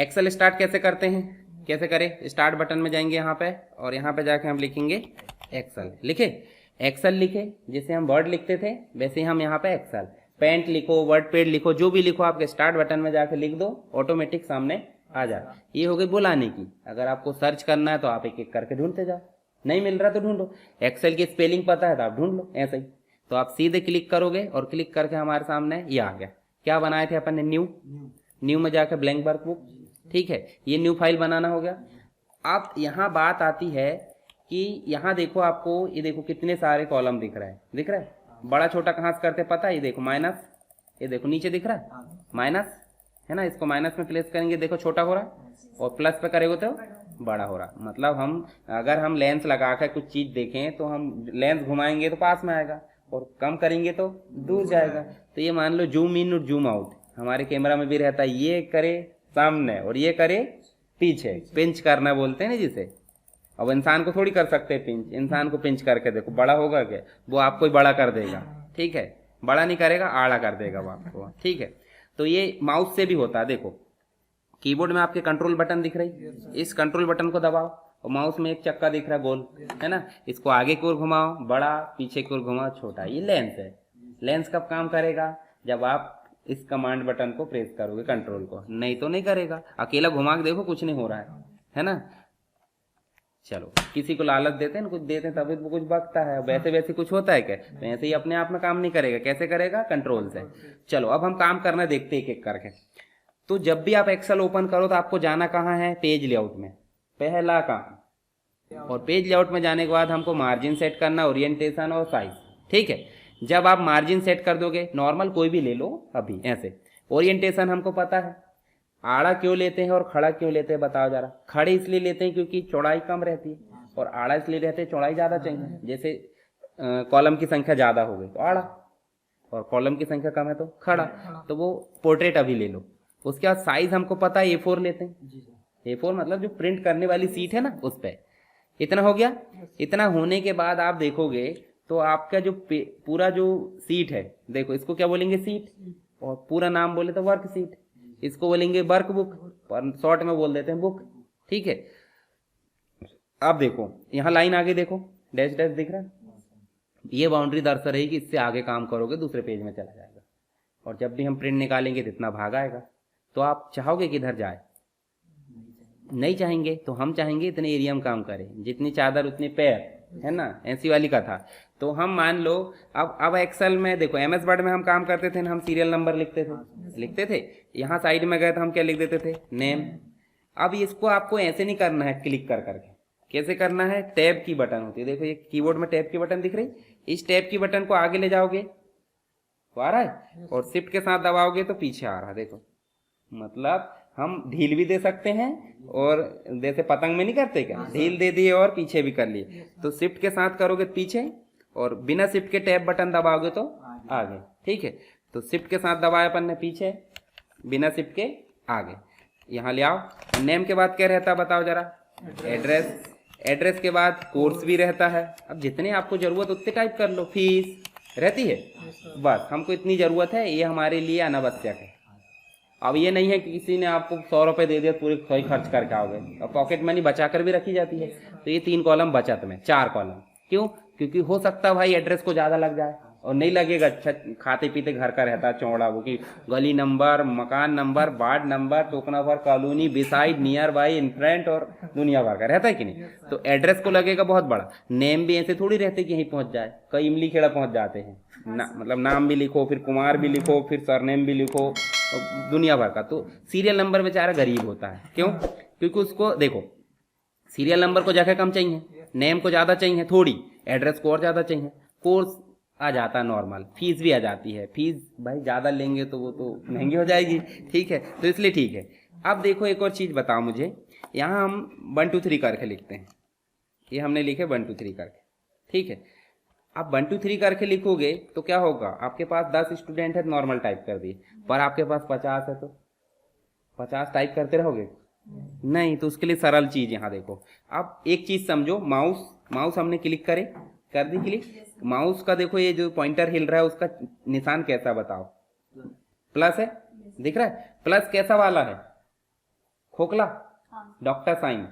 Excel start कैसे करते हैं, कैसे करें? स्टार्ट बटन में जाएंगे यहाँ पे और यहाँ पे जाके हम लिखेंगे एक्सेल। लिखे एक्सेल लिखे, जैसे हम वर्ड लिखते थे वैसे ही हम यहाँ पे एक्सेल। पेंट लिखो, वर्ड पेड लिखो, जो भी लिखो आपके स्टार्ट बटन में जाके लिख दो, ऑटोमेटिक सामने आ जाए। ये हो गई बुलाने की। अगर आपको सर्च करना है तो आप एक एक करके ढूंढते जाओ, नहीं मिल रहा तो ढूंढो। एक्सेल की स्पेलिंग पता है तो आप ढूंढ लो ऐसे ही। तो आप सीधे क्लिक करोगे और क्लिक करके हमारे सामने ये आ गया। क्या बनाए थे अपन ने? न्यू में जाकर ब्लैंक वर्कबुक। ठीक है, ये न्यू फाइल बनाना हो गया। अब यहाँ बात आती है कि यहाँ देखो, आपको ये देखो कितने सारे कॉलम दिख रहा है, दिख रहा है? बड़ा छोटा कहाँ से करते पता है? ये देखो माइनस, ये देखो नीचे दिख रहा है माइनस, है ना? इसको माइनस में प्लेस करेंगे, देखो छोटा हो रहा है, और प्लस पे करेंगे तो बड़ा हो रहा। मतलब हम अगर हम लेंस लगा कर कुछ चीज देखें तो हम लेंस घुमाएंगे तो पास में आएगा, और कम करेंगे तो दूर जाएगा। तो ये मान लो जूम इन और जूम आउट हमारे कैमरा में भी रहता है। ये करे सामने और ये करे पीछे, पिंच करना बोलते हैं ना जिसे। अब इंसान को थोड़ी कर सकते हैं पिंच, इंसान को पिंच करके देखो बड़ा होगा क्या? वो आपको ही बड़ा कर देगा। ठीक है, बड़ा नहीं करेगा, आड़ा कर देगा वो आपको। ठीक है, तो ये माउस से भी होता है। देखो कीबोर्ड में आपके कंट्रोल बटन दिख रही, इस कंट्रोल बटन को दबाओ और माउस में एक चक्का दिख रहा गोल, है ना? इसको आगे की ओर घुमाओ बड़ा, पीछे की ओर घुमाओ छोटा। ये लेंस है। लेंस कब काम करेगा? जब आप इस कमांड बटन को प्रेस करोगे, कंट्रोल को, नहीं तो नहीं करेगा। अकेला घुमा के देखो कुछ नहीं हो रहा है ना? चलो, किसी को लालच देते हैं, कुछ देते हैं तभी वो कुछ बकता है। वैसे वैसे कुछ होता है क्या? तो ऐसे ही अपने आप में काम नहीं करेगा। कैसे करेगा? कंट्रोल से। चलो अब हम काम करना देखते एक एक करके। तो जब भी आप एक्सेल ओपन करो तो आपको जाना कहाँ है? पेज लेआउट में, पहला काम। और पेज लेआउट में जाने के बाद हमको मार्जिन सेट करना, ओरिएंटेशन और साइज। ठीक है, जब आप मार्जिन सेट कर दोगे, नॉर्मल कोई भी ले लो अभी ऐसे। ओरिएंटेशन हमको पता है, आड़ा क्यों लेते हैं और खड़ा क्यों लेते हैं बताओ जरा। खड़े इसलिए लेते हैं क्योंकि चौड़ाई कम रहती है, और आड़ा इसलिए रहते हैं चौड़ाई ज्यादा चाहिए। जैसे कॉलम की संख्या ज्यादा हो गई तो आड़ा, और कॉलम की संख्या कम है तो खड़ा। तो वो पोर्ट्रेट अभी ले लो। उसके बाद साइज हमको पता है, A4 लेते हैं। A4 मतलब जो प्रिंट करने वाली सीट है ना, उस पर। इतना हो गया। इतना होने के बाद आप देखोगे तो आपका जो पूरा जो सीट है, देखो इसको क्या बोलेंगे? सीट। और पूरा नाम बोले तो वर्क सीट। इसको बोलेंगे वर्क बुक, पर शॉर्ट में बोल देते हैं बुक। ठीक है, अब देखो यहाँ लाइन आगे देखो, डैश डैश दिख रहा है। ये बाउंड्री दर्शा रही कि इससे आगे काम करोगे दूसरे पेज में चला जाएगा, और जब भी हम प्रिंट निकालेंगे तो इतना भाग आएगा। तो आप चाहोगे किधर जाए? नहीं चाहेंगे। तो हम चाहेंगे इतने एरिया में काम करें, जितनी चादर उतने पैर, है ना? ऐसी वाली कथा। तो हम मान लो अब एक्सेल में देखो, MS वर्ड में हम काम करते थे ना, हम सीरियल नंबर लिखते थे। यहाँ साइड में गए तो हम क्या लिख देते थे? नेम। अब इसको आपको ऐसे नहीं करना है क्लिक कर करके। कैसे करना है? टैब की बटन होती है, देखो ये कीबोर्ड में टैब की बटन दिख रही। इस टैब की बटन को आगे ले जाओगे तो आ रहा है, और शिफ्ट के साथ दबाओगे तो पीछे आ रहा है। देखो, मतलब हम ढील भी दे सकते हैं, और जैसे पतंग में नहीं करते क्या, ढील दे दिए और पीछे भी कर लिए। तो शिफ्ट के साथ करोगे पीछे, और बिना शिफ्ट के टैब बटन दबाओगे तो आगे। ठीक है, तो शिफ्ट के साथ दबाया अपन ने पीछे, बिना शिफ्ट के आगे। यहाँ ले आओ। नेम के बाद क्या रहता है बताओ जरा? एड्रेस। एड्रेस के बाद कोर्स भी रहता है। अब जितने आपको जरूरत उतने टाइप कर लो। फीस रहती है, बस हमको इतनी जरूरत है, ये हमारे लिए अनावश्यक है। अब ये नहीं है कि किसी ने आपको 100 रुपए दे दिया, पूरे 100 ही खर्च करके आओगे। और पॉकेट मनी बचा कर भी रखी जाती है। तो ये 3 कॉलम बचत में, 4 कॉलम। क्यों? क्योंकि हो सकता है भाई एड्रेस को ज्यादा लग जाए, और नहीं लगेगा। अच्छा, खाते पीते घर का रहता है चौड़ा, वो कि गली नंबर, मकान नंबर, वार्ड नंबर, टोकना भर, colony, beside, near by, in front, और दुनिया भर का रहता है कि नहीं? तो एड्रेस को लगेगा बहुत बड़ा। नेम भी ऐसे थोड़ी रहते कि यहीं पहुंच जाए, कई इमली खेड़ा पहुंच जाते हैं ना। मतलब नाम भी लिखो, फिर कुमार भी लिखो, फिर सरनेम भी लिखो, दुनिया भर का। तो सीरियल नंबर बेचारा गरीब होता है। क्यों? क्योंकि उसको देखो, सीरियल नंबर को जगह कम चाहिए, नेम को ज्यादा चाहिए थोड़ी, एड्रेस को और ज्यादा चाहिए, कोर्स आ जाता है नॉर्मल, फीस भी आ जाती है। फीस भाई ज्यादा लेंगे तो वो तो महंगी हो जाएगी। ठीक है, तो इसलिए ठीक है। अब देखो एक और चीज बताओ मुझे, यहाँ हम 1 2 3 करके लिखते हैं। ये हमने लिखे 1 2 3 करके। ठीक है, आप 1 2 3 करके लिखोगे तो क्या होगा? आपके पास 10 स्टूडेंट है, नॉर्मल टाइप कर दिए, पर आपके पास 50 है तो 50 टाइप करते रहोगे? नहीं। तो उसके लिए सरल चीज यहाँ देखो। अब एक चीज समझो, माउस हमने क्लिक कर दी क्लिक। माउस का देखो ये जो पॉइंटर हिल रहा है उसका निशान कैसा बताओ? प्लस है, दिख रहा है? प्लस कैसा वाला है? खोखला, डॉक्टर साइन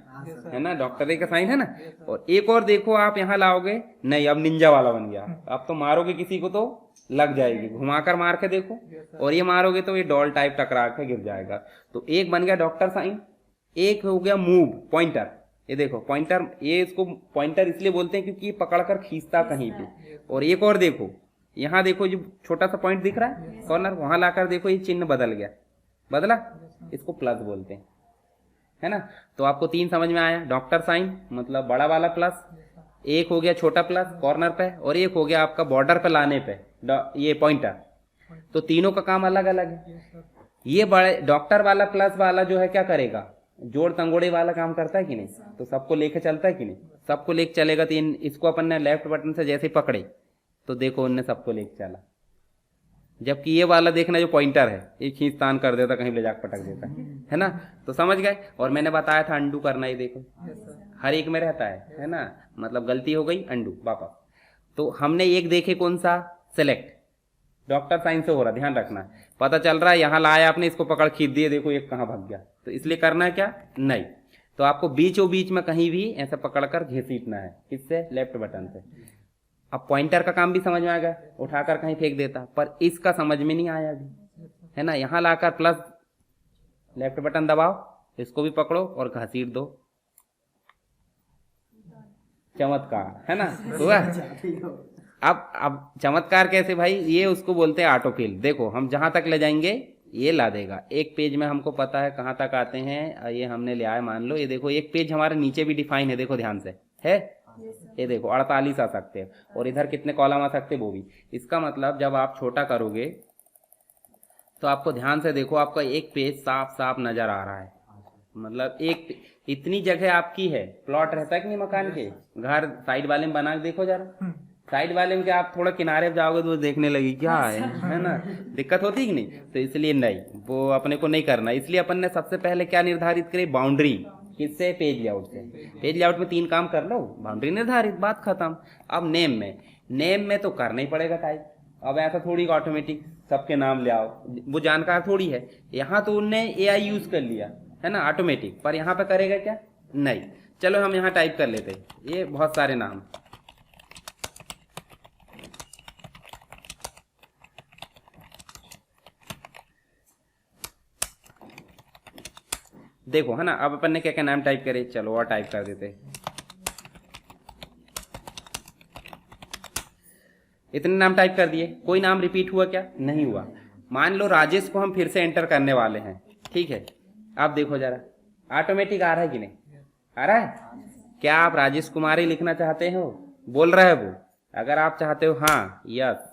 है ना, डॉक्टर का साइन है ना। और एक और देखो आप यहाँ लाओगे, नहीं अब निंजा वाला बन गया, अब तो मारोगे किसी को तो लग जाएगी, घुमाकर मार के देखो, और ये मारोगे तो ये डॉल टाइप टकरा के गिर जाएगा। तो एक बन गया डॉक्टर साइन, एक हो गया मूव पॉइंटर। ये देखो पॉइंटर, ये इसको पॉइंटर इसलिए बोलते हैं क्योंकि ये पकड़कर खींचता कहीं पे। और एक और देखो, यहाँ देखो जो छोटा सा पॉइंट दिख रहा है कॉर्नर, वहां लाकर देखो ये चिन्ह बदल गया, बदला, इसको प्लस बोलते हैं, है ना। तो आपको 3 समझ में आया, डॉक्टर साइन मतलब बड़ा वाला प्लस, एक हो गया छोटा प्लस कॉर्नर पे, और एक हो गया आपका बॉर्डर पे लाने पे ये पॉइंटर। तो तीनों का काम अलग अलग है। ये बड़े डॉक्टर वाला प्लस वाला जो है क्या करेगा, जोड़ तंगोड़े वाला काम करता है कि नहीं, तो सबको लेके चलता है कि नहीं, सबको लेके चलेगा। तो इसको अपन ने लेफ्ट बटन से जैसे पकड़े तो देखो उनने सबको लेके चला। जबकि ये वाला देखना जो पॉइंटर है ये खींचतान कर देता, कहीं ले जाकर पटक देता है ना। तो समझ गए। और मैंने बताया था अंडू करना, ये देखो हर एक में रहता है ना, मतलब गलती हो गई अंडू वापस। तो हमने एक देखे कौन सा, सेलेक्ट, डॉक्टर साइन से हो रहा, ध्यान रखना, पता चल रहा है यहाँ लाया आपने, इसको पकड़ खींच दिए, देखो एक कहाँ भाग गया। तो इसलिए करना है क्या, नहीं, तो आपको बीचों बीच में कहीं भी ऐसा पकड़कर घसीटना है, किससे, लेफ्ट बटन से। अब पॉइंटर का काम भी समझ में आ गया, उठाकर कहीं फेंक देता, पर इसका समझ में नहीं आया अभी, है ना। यहाँ लाकर प्लस लेफ्ट बटन दबाओ, इसको भी पकड़ो और घसीट दो, चमत्कार, है ना, हुआ। अब चमत्कार कैसे भाई, ये उसको बोलते हैं ऑटोफिल। देखो हम जहां तक ले जाएंगे ये ला देगा, एक पेज में हमको पता है कहां तक आते हैं, ये हमने ले आया, मान लो ये देखो एक पेज हमारे नीचे भी डिफाइन है, देखो ध्यान से है, ये देखो 48 आ सकते हैं, और इधर कितने कॉलम आ सकते हैं वो भी। इसका मतलब जब आप छोटा करोगे तो आपको ध्यान से देखो, आपका एक पेज साफ साफ नजर आ रहा है, मतलब एक इतनी जगह आपकी है। प्लॉट रहता है कि नहीं मकान के, घर साइड वाले में बना के देखो जरा, साइड वाले में क्या आप थोड़ा किनारे पे जाओगे तो देखने लगी क्या है ना, दिक्कत होती कि नहीं। तो इसलिए नहीं, वो अपने को नहीं करना। इसलिए अपन ने सबसे पहले क्या निर्धारित करी, बाउंड्री, किससे, पेज लेआउट से। पेज लेआउट में 3 काम कर लो, बाउंड्री निर्धारित, बात खत्म। अब नेम में तो करना ही पड़ेगा टाइप। अब ऐसा थोड़ी ऑटोमेटिक सबके नाम ले आओ, वो जानकार थोड़ी है। यहाँ तो उनने AI यूज कर लिया है ना ऑटोमेटिक, पर यहाँ पे करेगा क्या, नहीं। चलो हम यहाँ टाइप कर लेते, ये बहुत सारे नाम, देखो है ना। अब अपन ने क्या क्या नाम टाइप करे, चलो और टाइप कर देते। इतने नाम टाइप कर दिए, कोई नाम रिपीट हुआ क्या, नहीं हुआ। मान लो राजेश को हम फिर से एंटर करने वाले हैं, ठीक है। अब देखो जरा ऑटोमेटिक आ रहा है कि नहीं, आ रहा है क्या, आप राजेश कुमार ही लिखना चाहते हो, बोल रहा है वो। अगर आप चाहते हो हाँ यस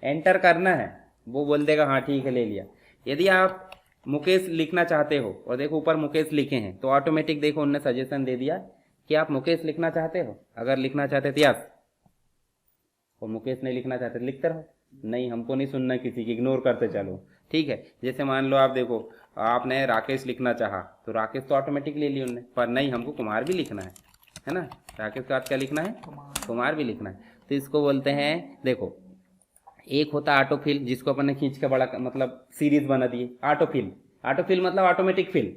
एंटर करना है, वो बोल देगा हाँ ठीक है ले लिया। यदि आप मुकेश लिखना चाहते हो, और देखो ऊपर मुकेश लिखे हैं, तो ऑटोमेटिक देखो उनने सजेशन दे दिया कि आप मुकेश लिखना चाहते हो, अगर लिखना चाहते तो यस, और मुकेश नहीं लिखना चाहते तो लिखते रहो, नहीं हमको नहीं सुनना किसी की, इग्नोर करते चलो, ठीक है। जैसे मान लो आप देखो आपने राकेश लिखना चाहा, तो राकेश तो ऑटोमेटिक ले लिया उनने, पर नहीं हमको कुमार भी लिखना है ना, राकेश का क्या लिखना है, कुमार भी लिखना है। तो इसको बोलते हैं, देखो एक होता है ऑटोफिल, जिसको अपन ने खींच के बड़ा मतलब सीरीज बना दिए, ऑटोफिल मतलब ऑटोमेटिक फिल।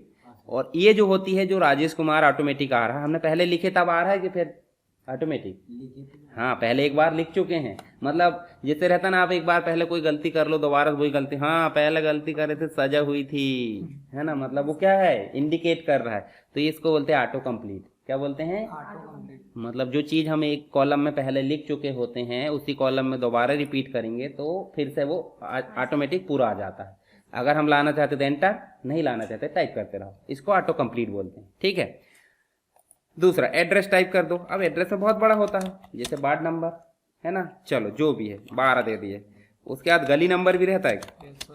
और ये जो होती है जो राजेश कुमार ऑटोमेटिक आ रहा है, हमने पहले लिखे तब आ रहा है कि फिर ऑटोमेटिक, हाँ पहले एक बार लिख चुके हैं। मतलब जैसे रहता ना, आप एक बार पहले कोई गलती कर लो, दोबारा वही गलती, हाँ पहले गलती करे थे सजा हुई थी, है ना, मतलब वो क्या है, इंडिकेट कर रहा है। तो ये इसको बोलते हैं ऑटो कंप्लीट। क्या बोलते हैं, मतलब जो चीज हम एक कॉलम में पहले लिख चुके होते हैं, उसी कॉलम में दोबारा रिपीट करेंगे तो फिर से वो ऑटोमेटिक पूरा आ जाता है। अगर हम लाना चाहते तो एंटर, नहीं लाना चाहते टाइप करते रहो, इसको ऑटो कंप्लीट बोलते हैं, ठीक है। दूसरा एड्रेस टाइप कर दो। अब एड्रेस में बहुत बड़ा होता है, जैसे वार्ड नंबर है ना, चलो जो भी है 12 दे दिए। उसके बाद गली नंबर भी रहता है,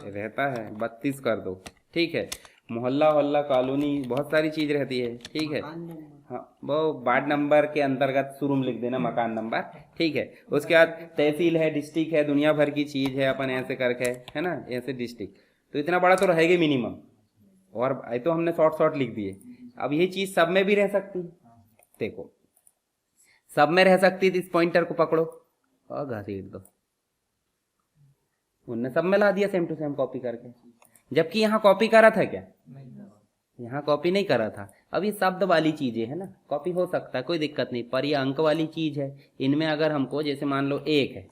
रहता है 32 कर दो, ठीक है। मोहल्ला वल्ला कॉलोनी बहुत सारी चीज रहती है, ठीक है। हाँ वो वार्ड नंबर के अंतर्गत शुरू में लिख देना मकान नंबर, ठीक है। उसके बाद तहसील है, डिस्ट्रिक्ट है, दुनिया भर की चीज है, अपन ऐसे करके है ना, ऐसे डिस्ट्रिक्ट, तो इतना बड़ा तो रहेगा मिनिमम। और तो हमने शॉर्ट लिख दिए। अब यही चीज सब में भी रह सकती है, देखो सब में रह सकती थी। इस पॉइंटर को पकड़ो और घसीट दो, उनने सब में ला दिया सेम टू सेम कॉपी करके, जबकि यहाँ कॉपी करा था क्या, यहाँ कॉपी नहीं करा था। अब ये शब्द वाली चीजें है ना, कॉपी हो सकता है, कोई दिक्कत नहीं, पर ये अंक वाली चीज है। इनमें अगर हमको जैसे मान लो 1 है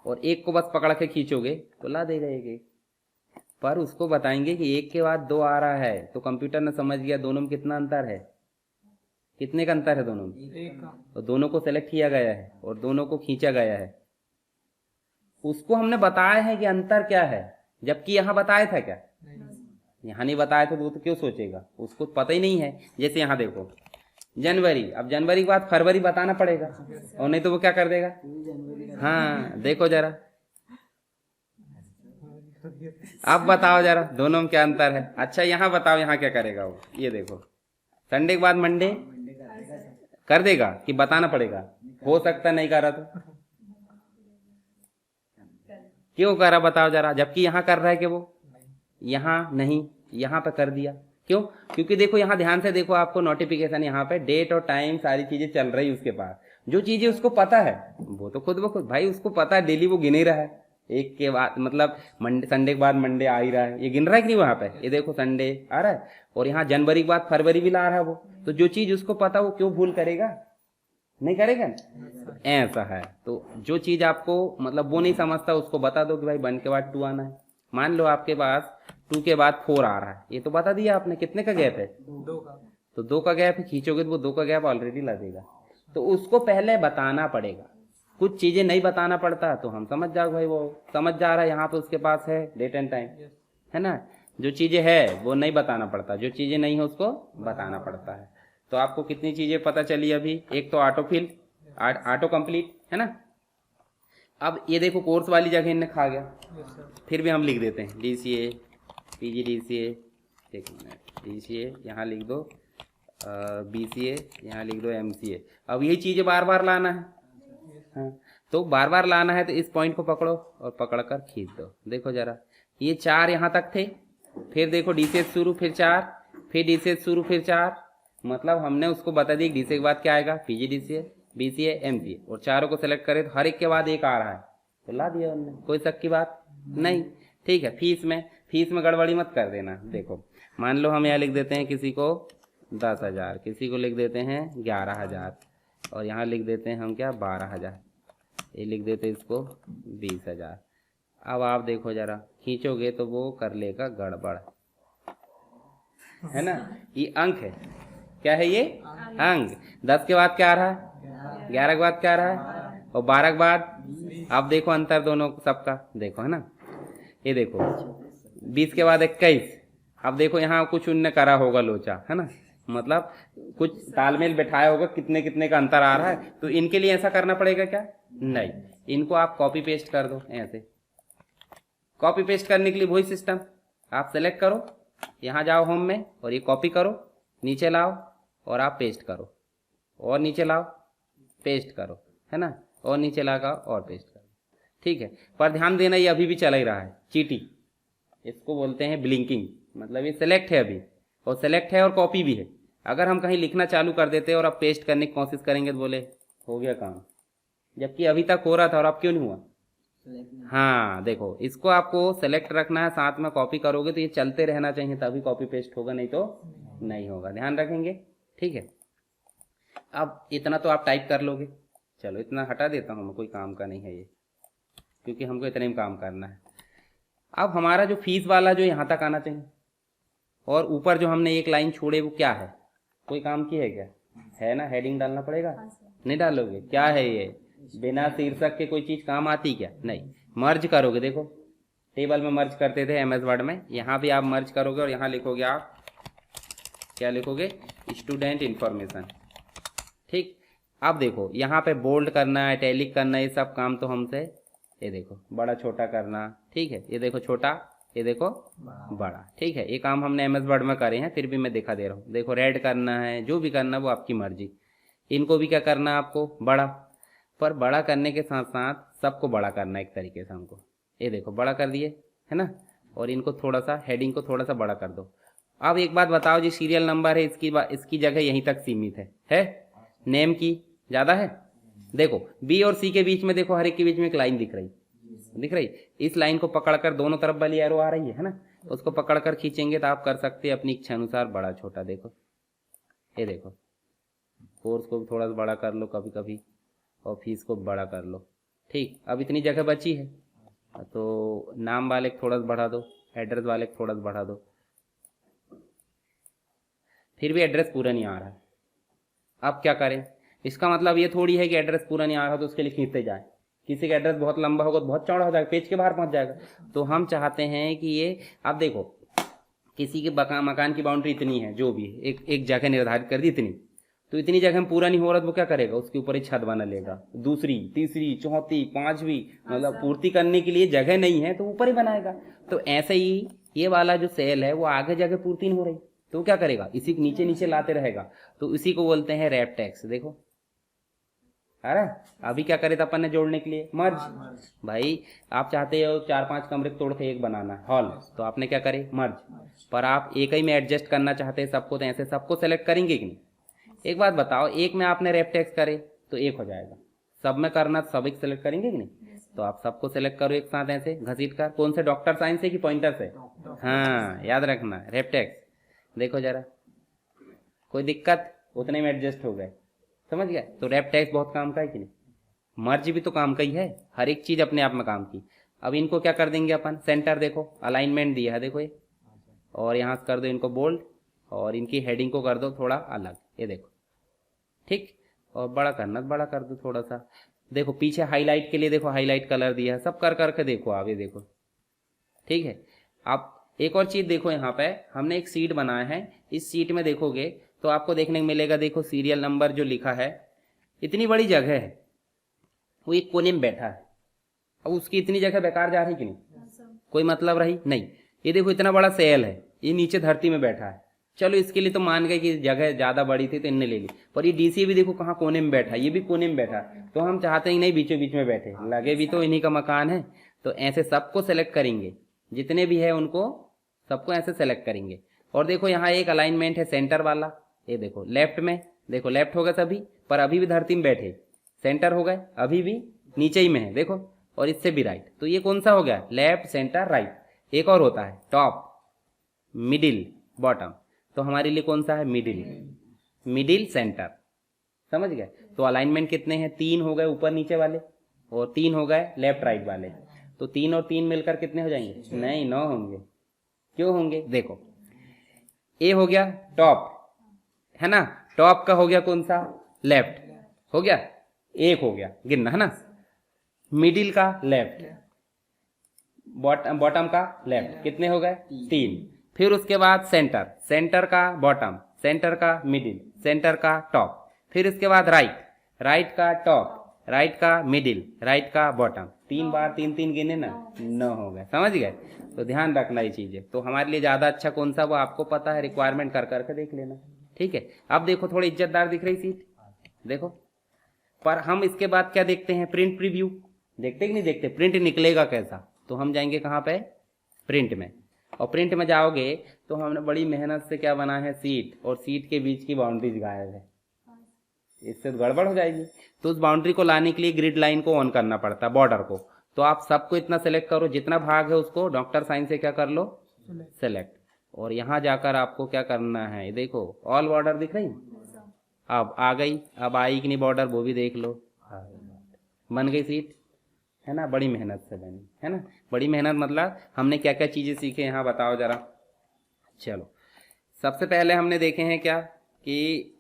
और 1 को बस पकड़ के खींचोगे तो ला देगा 1, पर उसको बताएंगे कि 1 के बाद 2 आ रहा है तो कंप्यूटर ने समझ गया दोनों में कितना अंतर है, कितने का अंतर है दोनों में, 1 का। और दोनों को सेलेक्ट किया गया है और दोनों को खींचा गया है। उसको हमने बताया है कि अंतर क्या है, जबकि यहाँ बताया था क्या, यहाँ नहीं बताया था, तो वो तो क्यों सोचेगा, उसको पता ही नहीं है। जैसे यहाँ देखो जनवरी, अब जनवरी के बाद फरवरी बताना पड़ेगा, और नहीं तो वो क्या कर देगा। हाँ देखो जरा, अब बताओ जरा दोनों में क्या अंतर है। अच्छा यहाँ बताओ, यहाँ क्या करेगा वो, ये देखो संडे के बाद मंडे कर देगा कि बताना पड़ेगा, हो सकता नहीं कर रहा तो क्यों कर रहा बताओ जरा, जबकि यहाँ कर रहा है कि वो यहाँ नहीं, यहाँ पे कर दिया क्यों, क्योंकि देखो यहाँ ध्यान से देखो, आपको नोटिफिकेशन यहाँ पे डेट और टाइम सारी चीजें चल रही है उसके पास, जो चीजें उसको पता है वो तो खुद ब खुद भाई उसको पता है, डेली वो गिन ही रहा है, एक के बाद मतलब मंडे, संडे के बाद मंडे आ ही रहा है, ये गिन रहा है कि नहीं वहां पे, ये देखो संडे आ रहा है, और यहाँ जनवरी के बाद फरवरी भी ला रहा है वो, तो जो चीज उसको पता वो क्यों भूल करेगा, नहीं करेगा ना, ऐसा है। तो जो चीज आपको मतलब वो नहीं समझता उसको बता दो कि भाई 1 के बाद 2 आना है। मान लो आपके पास 2 के बाद 4 आ रहा है, ये तो बता दिया आपने, कितने का गैप है, 2 का, तो 2 का गैप खींचोगे तो वो 2 का गैप ऑलरेडी ला देगा, तो उसको पहले बताना पड़ेगा। कुछ चीजें नहीं बताना पड़ता तो हम समझ जाओ भाई वो समझ जा रहा है, यहाँ पे उसके पास है डेट एंड टाइम, है ना। जो चीजें है वो नहीं बताना पड़ता, जो चीजें नहीं है उसको बताना पड़ता है। तो आपको कितनी चीजें पता चली अभी, एक तो ऑटो फिल, ऑटो कंप्लीट, है ना। अब ये देखो कोर्स वाली जगह इन्हें खा गया, फिर भी हम लिख देते हैं DCA PGDCA, एक मिनट, DCA यहाँ लिख दो, BCA यहाँ लिख दो, MCA। अब यही चीजें बार बार लाना है, हाँ, तो बार बार लाना है तो इस पॉइंट को पकड़ो और पकड़कर खींच दो। देखो जरा ये 4 यहाँ तक थे, फिर देखो DCA शुरू, फिर 4, फिर DCA शुरू, फिर 4, मतलब हमने उसको बता दिया DCA के बाद क्या आएगा, PGDCA BCA MCA, और चारों को सेलेक्ट करें तो हर एक के बाद एक आ रहा है तो ला दिया उनने, कोई शक की बात नहीं। ठीक है, फीस में गड़बड़ी मत कर देना। देखो मान लो हम यहाँ लिख देते हैं किसी को 10,000, किसी को लिख देते हैं 11,000, और यहाँ लिख देते हैं हम क्या 12,000, ये लिख देते इसको 20,000। अब आप देखो जरा खींचोगे तो वो कर लेगा गड़बड़, है ना। ये अंक है, क्या है ये अंक। 10 के बाद क्या आ रहा है, 11 के बाद क्या आ रहा है, और 12 के बाद, अब देखो अंतर दोनों सबका देखो, है ना। ये देखो 20 के बाद 21, अब देखो यहाँ कुछ उनने करा होगा लोचा, है ना, मतलब कुछ तालमेल बैठाया होगा, कितने कितने का अंतर आ रहा है, तो इनके लिए ऐसा करना पड़ेगा क्या, नहीं, इनको आप कॉपी पेस्ट कर दो। ऐसे कॉपी पेस्ट करने के लिए वही सिस्टम, आप सेलेक्ट करो, यहाँ जाओ होम में और ये कॉपी करो, नीचे लाओ और आप पेस्ट करो, और नीचे लाओ पेस्ट करो, है ना, और नीचे लगाओ और पेस्ट करो। ठीक है, पर ध्यान देना ये अभी भी चल ही रहा है, चीटी, इसको बोलते हैं ब्लिंकिंग, मतलब ये सेलेक्ट है अभी, और सेलेक्ट है और कॉपी भी है। अगर हम कहीं लिखना चालू कर देते और अब पेस्ट करने की कोशिश करेंगे तो बोले हो गया काम, जबकि अभी तक हो रहा था और अब क्यों नहीं हुआ। हाँ देखो, इसको आपको सेलेक्ट रखना है, साथ में कॉपी करोगे तो ये चलते रहना चाहिए, तभी कॉपी पेस्ट होगा, नहीं तो नहीं होगा, ध्यान रखेंगे। ठीक है, अब इतना तो आप टाइप कर लोगे, चलो इतना हटा देता हूँ, कोई काम का नहीं है ये, क्योंकि हमको इतने में काम करना है। अब हमारा जो फीस वाला जो यहाँ तक आना चाहिए, और ऊपर जो हमने एक लाइन छोड़े वो क्या है, कोई काम की है क्या, है ना, हेडिंग डालना पड़ेगा, नहीं डालोगे, क्या है ये, बिना शीर्षक के कोई चीज काम आती क्या, नहीं, मर्ज करोगे, देखो टेबल में मर्ज करते थे MS वर्ड में, यहाँ भी आप मर्ज करोगे और यहाँ लिखोगे आप क्या लिखोगे, स्टूडेंट इंफॉर्मेशन। ठीक, अब देखो यहाँ पे बोल्ड करना है, इटैलिक करना है, ये सब काम तो हमसे, ये देखो बड़ा छोटा करना, ठीक है, ये देखो छोटा, ये देखो बड़ा, ठीक है, ये काम हमने MS वर्ड में करे हैं, फिर भी मैं दिखा दे रहा हूँ। देखो रेड करना है, जो भी करना है वो आपकी मर्जी, इनको भी क्या करना है आपको बड़ा, पर बड़ा करने के साथ साथ सबको बड़ा करना है एक तरीके से हमको, ये देखो बड़ा कर दिए, है ना, और इनको थोड़ा सा हेडिंग को थोड़ा सा बड़ा कर दो। अब एक बात बताओ, जी सीरियल नंबर है इसकी जगह यहीं तक सीमित है, नेम की ज़्यादा है, देखो B और C के बीच में, देखो हर एक के बीच में एक लाइन दिख रही, इस लाइन को पकड़कर दोनों तरफ वाली एरो आ रही है ना, उसको पकड़ कर खींचेंगे तो आप कर सकते हैं अपनी इच्छा अनुसार बड़ा छोटा। देखो ये देखो, कोर्स को भी थोड़ा सा बड़ा कर लो कभी कभी, और फीस को बड़ा कर लो। ठीक, अब इतनी जगह बची है तो नाम वाले को थोड़ा सा बढ़ा दो, एड्रेस वाले को थोड़ा सा बढ़ा दो। फिर भी एड्रेस पूरा नहीं आ रहा है, अब क्या करें? इसका मतलब ये थोड़ी है कि एड्रेस पूरा नहीं आ रहा तो उसके लिए खींचते जाए। किसी का एड्रेस बहुत लंबा होगा तो बहुत चौड़ा हो जाएगा, पेज के बाहर पहुंच जाएगा। तो हम चाहते हैं कि ये, आप देखो किसी के मकान की बाउंड्री इतनी है, जो भी है, एक जगह निर्धारित कर दी इतनी, तो इतनी जगह में पूरा नहीं हो रहा तो वो क्या करेगा? उसके ऊपर ही छत बना लेगा, दूसरी तीसरी चौथी पांचवी, मतलब पूर्ति करने के लिए जगह नहीं है तो ऊपर ही बनाएगा। तो ऐसे ही ये वाला जो सेल है वो आगे जगह पूर्ति नहीं हो रही तो क्या करेगा? इसी के नीचे नीचे लाते रहेगा। तो इसी को बोलते हैं रैप टैक्स। देखो अरे अभी क्या करे था अपन ने जोड़ने के लिए? मर्ज। भाई आप चाहते हो 4-5 कमरे तोड़ के एक बनाना है हॉल, तो आपने क्या करे? मर्ज। पर आप एक ही में एडजस्ट करना चाहते हैं सबको, तो ऐसे सबको सेलेक्ट करेंगे कि नहीं? एक बात बताओ, एक में आपने रैप टैक्स करे तो एक हो जाएगा, सब में करना सब एक सेलेक्ट करेंगे कि नहीं? तो आप सबको सेलेक्ट करो एक साथ ऐसे घसीट कर। कौन से? डॉक्टर साइन से कि पॉइंटर से? हाँ याद रखना, रैप टैक्स। देखो जरा, कोई दिक्कत? उतने में एडजस्ट हो गए, समझ गए? तो रैप टैक्स बहुत काम का है कि नहीं? मर्ज भी तो काम का ही है, हर एक चीज अपने आप में काम की। अब इनको क्या कर देंगे अपन? सेंटर देखो, अलाइनमेंट दिया है देखो ये, और यहाँ से कर दो इनको बोल्ड, और इनकी हेडिंग को कर दो थोड़ा अलग, ये देखो ठीक। और बड़ा करना, बड़ा कर दो थोड़ा सा। देखो पीछे हाईलाइट के लिए देखो हाईलाइट कलर दिया है, सब कर करके देखो आप, ये देखो ठीक है। आप एक और चीज देखो, यहाँ पे हमने एक सीट बनाया है, इस सीट में देखोगे तो आपको देखने को मिलेगा, देखो सीरियल नंबर जो लिखा है, इतनी बड़ी जगह है, वो एक कोने में बैठा है। अब उसकी इतनी जगह बेकार जा रही कि नहीं? कोई मतलब रही नहीं। ये देखो इतना बड़ा सेल है, ये नीचे धरती में बैठा है। चलो इसके लिए तो मान गए कि जगह ज्यादा बड़ी थी तो इनने ले ली, पर ये डीसी भी देखो कहाँ कोने में बैठा है, ये भी कोने में बैठा है। तो हम चाहते ही नहीं बीचों बीच में बैठे, लगे भी तो इन्हीं का मकान है। तो ऐसे सबको सेलेक्ट करेंगे, जितने भी है उनको सबको ऐसे सेलेक्ट करेंगे। और देखो यहाँ एक अलाइनमेंट है सेंटर वाला, ये देखो लेफ्ट में, देखो लेफ्ट हो गए सभी, पर अभी भी धरती में बैठे। सेंटर हो गए, अभी भी नीचे ही में है देखो, और इससे भी राइट। तो ये कौन सा हो गया? Left centre right. एक और होता है टॉप मिडिल बॉटम, तो हमारे लिए कौन सा है? मिडिल, मिडिल सेंटर, समझ गए? तो अलाइनमेंट कितने हैं? 3 हो गए ऊपर नीचे वाले, और 3 हो गए लेफ्ट राइट वाले। तो 3 और 3 मिलकर कितने हो जाएंगे? नहीं 9 होंगे। क्यों होंगे? देखो ए हो गया टॉप, है ना? टॉप का हो गया कौन सा? लेफ्ट हो गया, एक हो गया गिनना, है ना? मिडिल का लेफ्ट, बॉटम का लेफ्ट, कितने हो गए? 3। फिर उसके बाद सेंटर, सेंटर का बॉटम, सेंटर का मिडिल, सेंटर का टॉप। फिर उसके बाद राइट, राइट का टॉप, राइट का मिडिल, राइट का बॉटम। 3 बार 3 गिने ना, 9 हो गए, समझ गए? तो ध्यान रखना ये चीजें। तो हमारे लिए ज्यादा अच्छा कौन सा वो आपको पता है, रिक्वायरमेंट कर करके देख लेना, ठीक है? अब देखो थोड़ी इज्जतदार दिख रही सीट, देखो। पर हम इसके बाद क्या देखते हैं? प्रिंट प्रीव्यू देखते कि नहीं देखते? प्रिंट निकलेगा कैसा? तो हम जाएंगे कहाँ पे? प्रिंट में। और प्रिंट में जाओगे तो हमने बड़ी मेहनत से क्या बना है? सीट, और सीट के बीच की बाउंड्रीज गायब है, इससे तो गड़बड़ हो जाएगी। तो उस बाउंड्री को लाने के लिए ग्रिड लाइन को ऑन करना पड़ता है, बॉर्डर को। तो आप सबको इतना सेलेक्ट करो, जितना भाग है उसको डॉक्टर साइन से क्या कर लो? सेलेक्ट। और यहाँ जाकर आपको क्या करना है? देखो ऑल बॉर्डर दिख रही, अब आ गई, अब आई कि नहीं बॉर्डर वो भी देख लो, बन गई सीट, है ना? बड़ी मेहनत से बनी, है ना? बड़ी मेहनत मतलब हमने क्या क्या चीजें सीखे यहाँ बताओ जरा। चलो सबसे पहले हमने देखे हैं क्या कि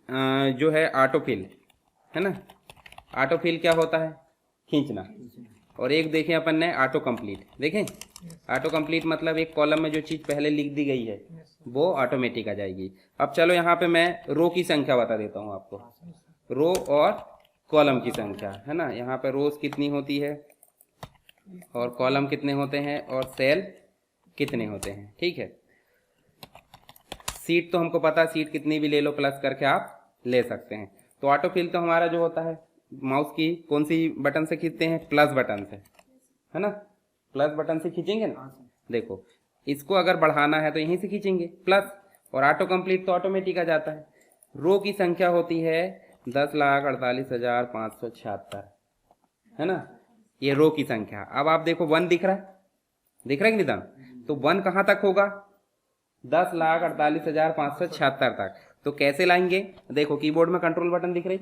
जो है ऑटोफिल, है ना? ऑटोफिल क्या होता है? खींचना। और एक देखें अपन ने ऑटो कंप्लीट, देखें ऑटो कंप्लीट मतलब एक कॉलम में जो चीज पहले लिख दी गई है वो ऑटोमेटिक आ जाएगी। अब चलो यहाँ पे मैं रो की संख्या बता देता हूँ आपको, रो और कॉलम की संख्या, है ना? यहाँ पे रोज कितनी होती है और कॉलम कितने होते हैं और सेल कितने होते हैं, ठीक है? सीट तो हमको पता, सीट कितनी भी ले लो प्लस करके आप ले सकते हैं। तो ऑटोफिल तो हमारा जो होता है माउस की कौन सी बटन से खींचते हैं? प्लस बटन से, है ना? प्लस बटन से खींचेंगे ना। देखो इसको अगर बढ़ाना है तो यहीं से खींचेंगे प्लस, और ऑटो कंप्लीट तो ऑटोमेटिक आ जाता है। रो की संख्या होती है 10,48,576, है ना? ये रो की संख्या। अब आप देखो 1 दिख रहा है, दिख रहा है कि नहीं दान? तो 1 कहाँ तक होगा? 10,48,576 तक। तो कैसे लाएंगे? देखो कीबोर्ड में कंट्रोल बटन दिख रही,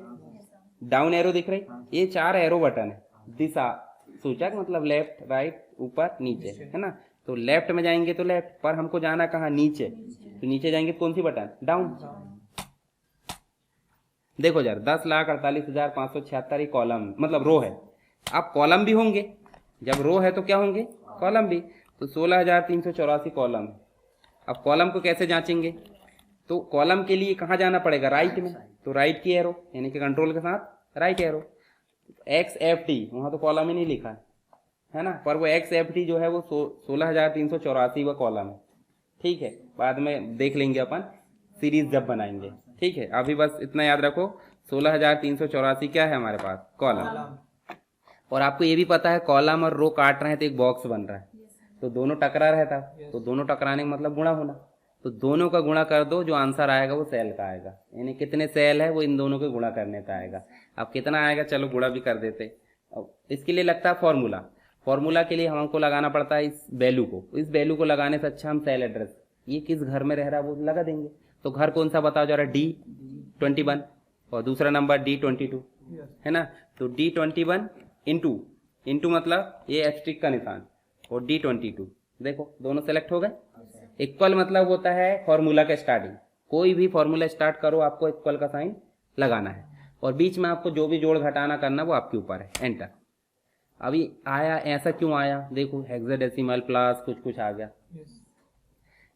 डाउन एरो दिख रही, ये 4 एरो बटन है, दिशा सूचक मतलब लेफ्ट राइट ऊपर नीचे, है ना। तो लेफ्ट में जाएंगे तो लेफ्ट, पर हमको जाना कहाँ? नीचे। तो नीचे जाएंगे तो कौन सी बटन? डाउन। देखो यार 10,48,576 ये कॉलम मतलब रो है। अब कॉलम भी होंगे, जब रो है तो क्या होंगे? कॉलम भी। तो 16,384 कॉलम। अब कॉलम को कैसे जांचेंगे? तो कॉलम के लिए कहाँ जाना पड़ेगा? राइट में। तो राइट की एरो यानी कि कंट्रोल के साथ राइट एरो, XFT, वहाँ तो कॉलम ही नहीं लिखा है ना, पर वो XFT जो है वो 16,384 वो कॉलम है। ठीक है, बाद में देख लेंगे अपन सीरीज जब बनाएंगे। ठीक है, अभी बस इतना याद रखो 16,384 क्या है हमारे पास? कॉलम। और आपको ये भी पता है कॉलम और रो काट रहे हैं तो एक बॉक्स बन रहा है, तो दोनों टकरा रहता है, तो दोनों टकराने का मतलब गुणा होना। तो दोनों का गुणा कर दो, जो आंसर आएगा वो सेल का आएगा, यानी कितने सेल है वो इन दोनों के गुणा करने का आएगा। अब कितना आएगा चलो गुणा भी कर देते। अब इसके लिए लगता है फॉर्मूला। फॉर्मूला के लिए हमको लगाना पड़ता है इस वैल्यू को। इस वैल्यू को लगाने से अच्छा हम सेल एड्रेस, ये किस घर में रह रहा है वो लगा देंगे। तो घर कौन सा बताओ जरा? D21 और दूसरा नंबर D22, है ना। तो D21 इंटू मतलब ये एस्ट्रिक का निशान और D22, देखो दोनों सेलेक्ट हो गए। इक्वल मतलब होता है फॉर्मूला का स्टार्टिंग, कोई भी फॉर्मूला स्टार्ट करो आपको इक्वल का साइन लगाना है, और बीच में आपको जो भी जोड़ घटाना करना वो आपके ऊपर है। एंटर। अभी आया, ऐसा क्यों आया? देखो हेक्साडेसिमल प्लस कुछ आ गया।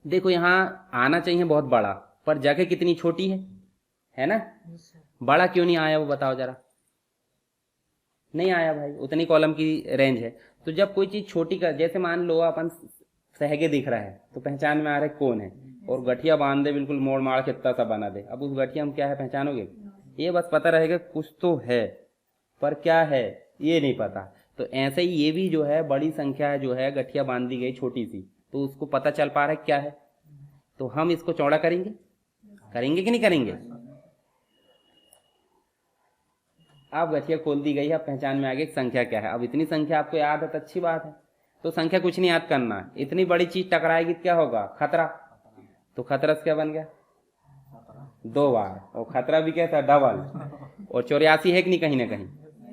देखो यहाँ आना चाहिए बहुत बड़ा, पर जगह कितनी छोटी है ना। बड़ा क्यों नहीं आया वो बताओ जरा? नहीं आया भाई, उतनी कॉलम की रेंज है। तो जब कोई चीज छोटी का, जैसे मान लो अपन सहगे दिख रहा है तो पहचान में आ रहा है कौन है, और गठिया बांध दे बिल्कुल मोड़ माड़ के इतना सा बना दे, अब उस गठिया में क्या है पहचानोगे? ये बस पता रहेगा कुछ तो है, पर क्या है ये नहीं पता। तो ऐसे ही ये भी जो है बड़ी संख्या जो है गठिया बांध दी गई छोटी सी, तो उसको पता चल पा रहा है क्या है। तो हम इसको चौड़ा करेंगे कि नहीं करेंगे? अब गठिया खोल दी गई है, अब पहचान में आ गई संख्या क्या है। अब इतनी संख्या आपको याद है तो अच्छी बात है। तो संख्या कुछ नहीं याद करना, इतनी बड़ी चीज टकराएगी क्या होगा? खतरा। तो खतरा से क्या बन गया? 2 बार, और खतरा भी क्या था? डबल। और 84 है कि नहीं कहीं ना कहीं?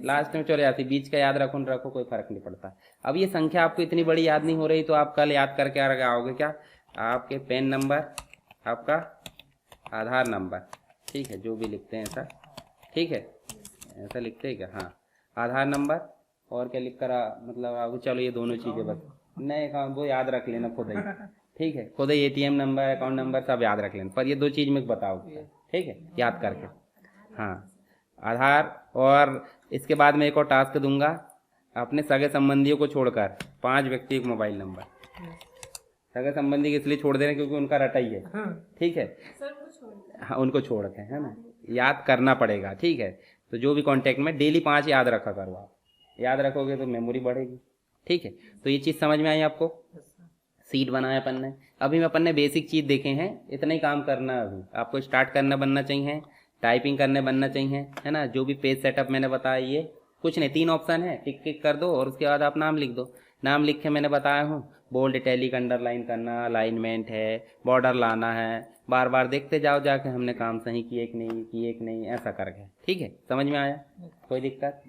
लास्ट में 84, बीच का याद रखो न रखो कोई फर्क नहीं पड़ता। अब ये संख्या आपको इतनी बड़ी याद नहीं हो रही तो आप कल याद करके आओगे क्या? आपके पेन नंबर, आपका आधार नंबर, ठीक है, जो भी लिखते हैं ऐसा, ठीक है, ऐसा लिखते हैं क्या? हाँ, आधार नंबर और क्या लिख कर मतलब आपको, चलो ये दोनों चीज़ें बस नहीं वो याद रख लेना खुद ही, ठीक है, खुद ही ATM नंबर अकाउंट नंबर सब याद रख लेना, पर ये 2 चीज़ में बताओ, ठीक है, याद करके। हाँ, आधार, और इसके बाद में एक और टास्क दूंगा, अपने सगे संबंधियों को छोड़कर 5 व्यक्ति एक मोबाइल नंबर। सगे संबंधी के इसलिए छोड़ दे रहे क्योंकि उनका रटा ही है, ठीक है, हाँ उनको छोड़ के, है ना, याद करना पड़ेगा, ठीक है। तो जो भी कांटेक्ट में डेली 5 याद रखा करो आप, याद रखोगे तो मेमोरी बढ़ेगी, ठीक है। तो ये चीज़ समझ में आई आपको? सीट बनाया अपन ने, अभी में अपन ने बेसिक चीज़ देखे हैं, इतना ही काम करना है। अभी आपको स्टार्ट करना बनना चाहिए, टाइपिंग करने बनना चाहिए, है ना। जो भी पेज सेटअप मैंने बताया ये कुछ नहीं, 3 ऑप्शन है, टिक टिक कर दो और उसके बाद आप नाम लिख दो। नाम लिख के मैंने बताया हूँ, बोल्ड इटैलिक अंडरलाइन करना, अलाइनमेंट है, बॉर्डर लाना है, बार बार देखते जाओ जाके हमने काम सही किए कि नहीं, ऐसा करके, ठीक है। समझ में आया? कोई दिक्कत?